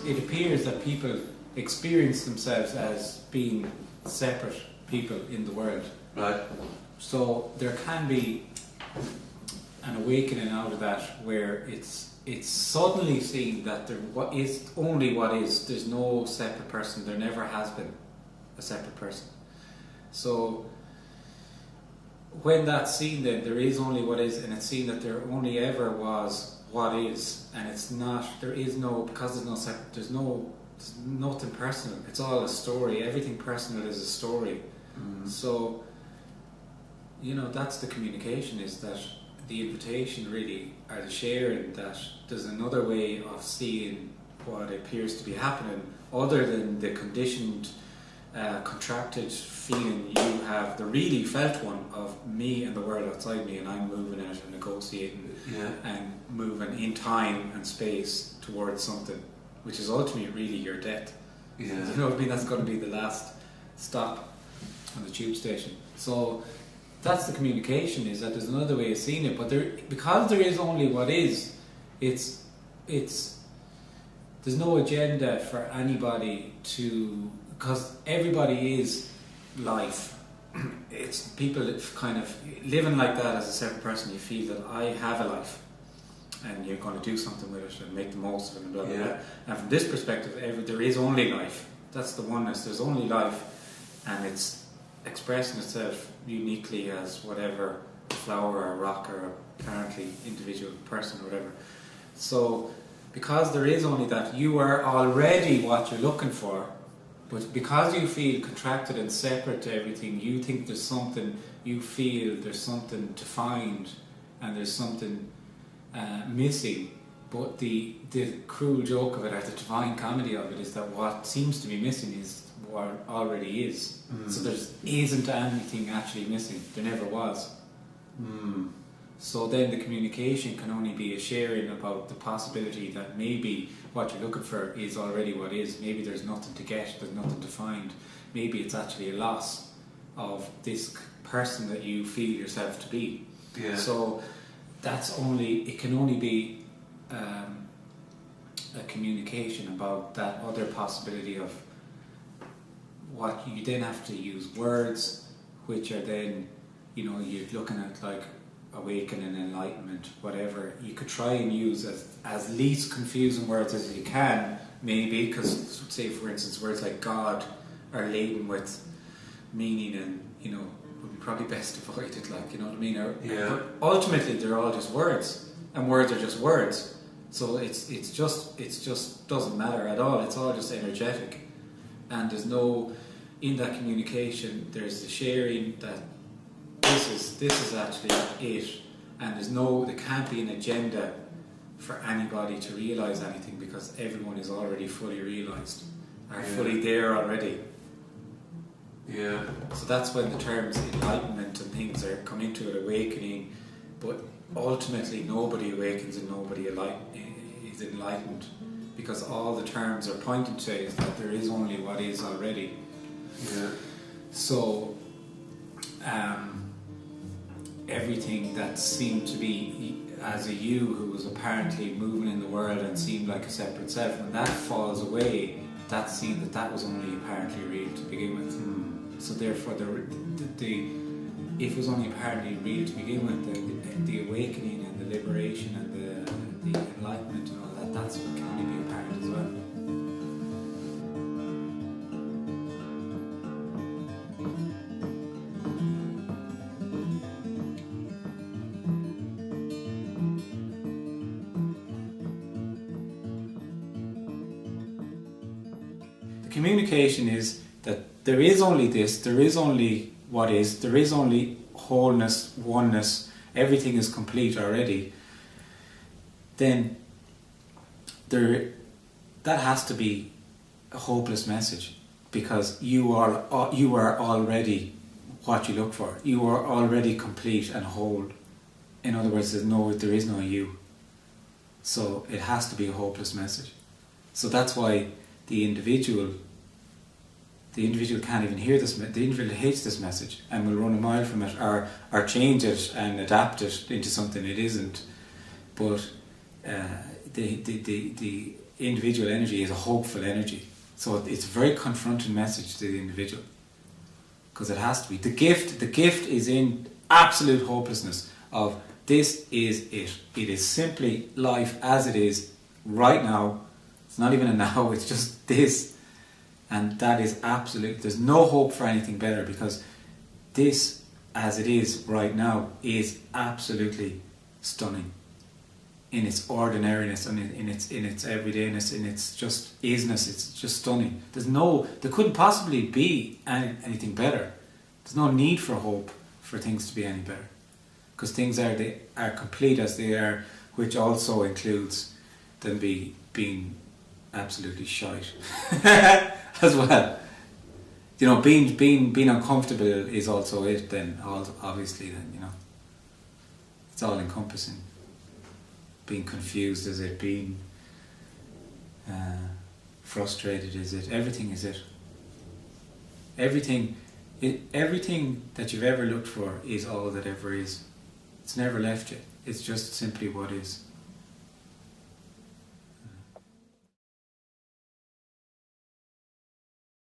it appears that people experience themselves as being separate people in the world. Right. So there can be an awakening out of that where it's suddenly seen that what is only what is. There's no separate person. There never has been a separate person. So when that's seen, then there is only what is, and it's seen that there only ever was what is, and it's not. There is no, because there's no separate. There's nothing personal. It's all a story. Everything personal is a story. So that's the communication. Is that the invitation really, or the sharing that there's another way of seeing what appears to be happening other than the conditioned, contracted feeling you have, the really felt one of me and the world outside me, and I'm moving it and negotiating and moving in time and space towards something, which is ultimately really your death. Yeah. You know what I mean? That's going to be the last stop on the tube station. So that's the communication, is that there's another way of seeing it, but because there is only what is, it's there's no agenda for anybody to, because everybody is life. It's people that kind of living like that as a separate person. You feel that I have a life, and you're going to do something with it and make the most of it, and blah blah blah. And from this perspective, there is only life. That's the oneness. There's only life, and it's expressing itself uniquely as whatever flower or rock or apparently individual person or whatever. So because there is only that, you are already what you're looking for, but because you feel contracted and separate to everything, you think there's something, you feel there's something to find and there's something missing. But the cruel joke of it, or the divine comedy of it, is that what seems to be missing is what already is. So there isn't anything actually missing. There never was. So then the communication can only be a sharing about the possibility that maybe what you're looking for is already what is. Maybe there's nothing to get, there's nothing to find. Maybe it's actually a loss of this person that you feel yourself to be. Yeah. So it can only be a communication about that other possibility of what you then have to use words, which are then, you're looking at like awakening, enlightenment, whatever. You could try and use as least confusing words as you can, maybe, because say for instance words like God are laden with meaning, and would be probably best avoided, like, you know what I mean? But ultimately they're all just words, and words are just words. So it's just doesn't matter at all. It's all just energetic, and there's no, in that communication, there's the sharing that this is actually it, and there can't be an agenda for anybody to realise anything, because everyone is already fully realised, are fully there already. Yeah. So that's when the terms enlightenment and things come into it, awakening, but ultimately nobody awakens and nobody is enlightened, because all the terms are pointing to is that there is only what is already. Yeah. So everything that seemed to be as a you who was apparently moving in the world and seemed like a separate self, when that falls away, that's seen that was only apparently real to begin with. So therefore if it was only apparently real to begin with, the awakening and the liberation and the enlightenment and all that's what can only be apparent as well. Communication is that there is only this, there is only what is, there is only wholeness, oneness, everything is complete already. Then that has to be a hopeless message, because you are already what you look for. You are already complete and whole. In other words, there is no you. So it has to be a hopeless message. So that's why the individual can't even hear this. The individual hates this message and will run a mile from it, or change it and adapt it into something it isn't. But the individual energy is a hopeful energy. So it's a very confronting message to the individual, because it has to be. The gift is in absolute hopelessness of this is it. It is simply life as it is right now. It's not even a now, it's just this. And that is absolute. There's no hope for anything better, because this as it is right now is absolutely stunning in its ordinariness and in its everydayness, in its just isness. It's just stunning. There couldn't possibly be anything better. There's no need for hope for things to be any better, because things are complete as they are, which also includes them being absolutely shite as well. You know, being uncomfortable is also it. Then obviously, you know, it's all encompassing. Being confused is it? Being frustrated is it? Everything is it. Everything that you've ever looked for is all that ever is. It's never left you. It's just simply what is.